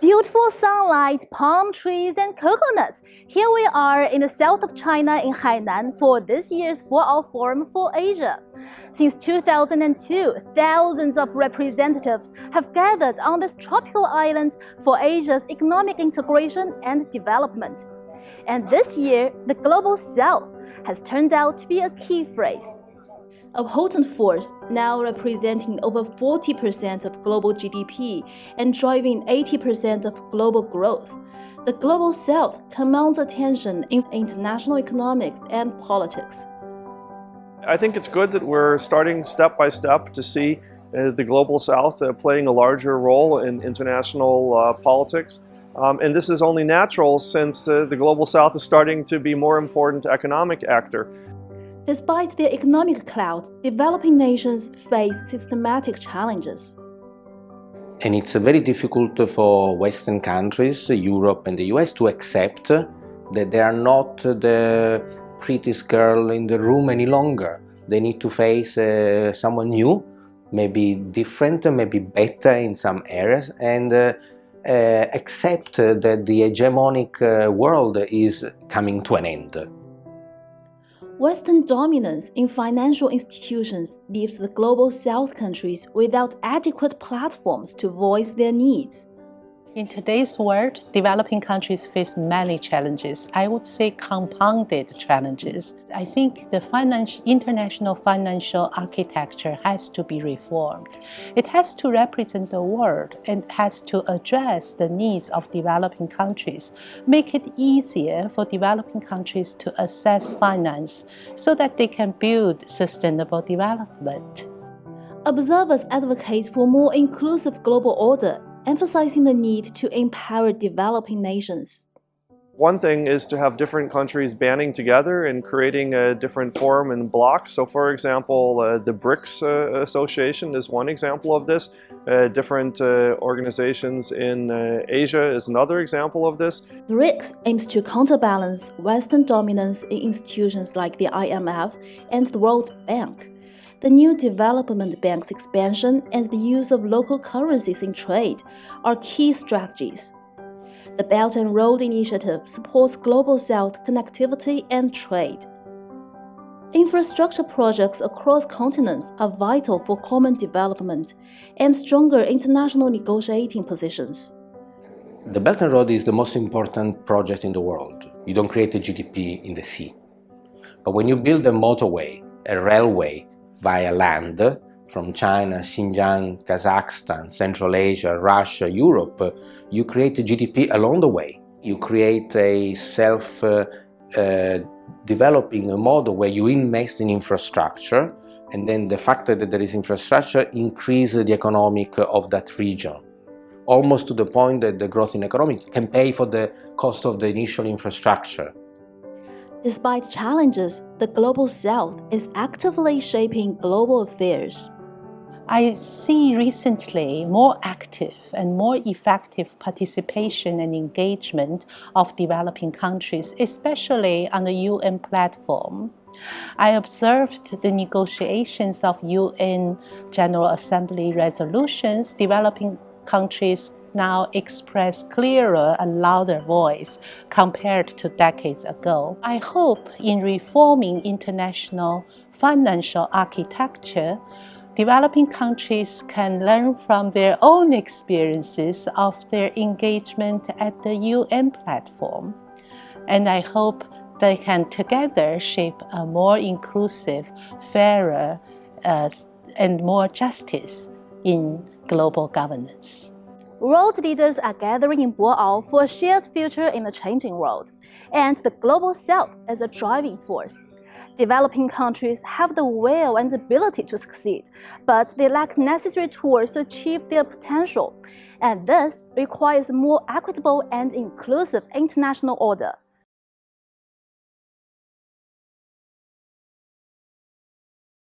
Beautiful sunlight, palm trees, and coconuts. Here we are in the south of China in Hainan for this year's Boao Forum for Asia. Since 2002, thousands of representatives have gathered on this tropical island for Asia's economic integration and development. And this year, the Global South has turned out to be a key phrase. A potent force now representing over 40% of global GDP and driving 80% of global growth. The Global South commands attention in international economics and politics. I think it's good that we're starting step by step to see the Global South playing a larger role in international politics. And this is only natural since the Global South is starting to be a more important economic actor. Despite their economic clout, developing nations face systematic challenges. And it's very difficult for Western countries, Europe and the US, to accept that they are not the prettiest girl in the room any longer. They need to face someone new, maybe different, maybe better in some areas, and accept that the hegemonic world is coming to an end. Western dominance in financial institutions leaves the Global South countries without adequate platforms to voice their needs. In today's world, developing countries face many challenges. I would say compounded challenges. I think the international financial architecture has to be reformed. It has to represent the world and has to address the needs of developing countries, make it easier for developing countries to access finance so that they can build sustainable development. Observers advocate for more inclusive global order, emphasizing the need to empower developing nations. One thing is to have different countries banding together and creating a different forum and blocks. So for example, the BRICS Association is one example of this. Different organizations in Asia is another example of this. BRICS aims to counterbalance Western dominance in institutions like the IMF and the World Bank. The new development bank's expansion and the use of local currencies in trade are key strategies. The Belt and Road Initiative supports Global South connectivity and trade. Infrastructure projects across continents are vital for common development and stronger international negotiating positions. The Belt and Road is the most important project in the world. You don't create a GDP in the sea. But when you build a motorway, a railway, via land from China, Xinjiang, Kazakhstan, Central Asia, Russia, Europe, you create a GDP along the way. You create a self-developing model where you invest in infrastructure, and then the fact that there is infrastructure increases the economic of that region, almost to the point that the growth in economy can pay for the cost of the initial infrastructure. Despite challenges, the Global South is actively shaping global affairs. I see recently more active and more effective participation and engagement of developing countries, especially on the UN platform. I observed the negotiations of UN General Assembly resolutions. Developing countries now express clearer and louder voice compared to decades ago. I hope in reforming international financial architecture, developing countries can learn from their own experiences of their engagement at the UN platform. And I hope they can together shape a more inclusive, fairer, and more justice in global governance. World leaders are gathering in Boao for a shared future in a changing world, and the Global South is a driving force. Developing countries have the will and ability to succeed, but they lack necessary tools to achieve their potential, and this requires a more equitable and inclusive international order.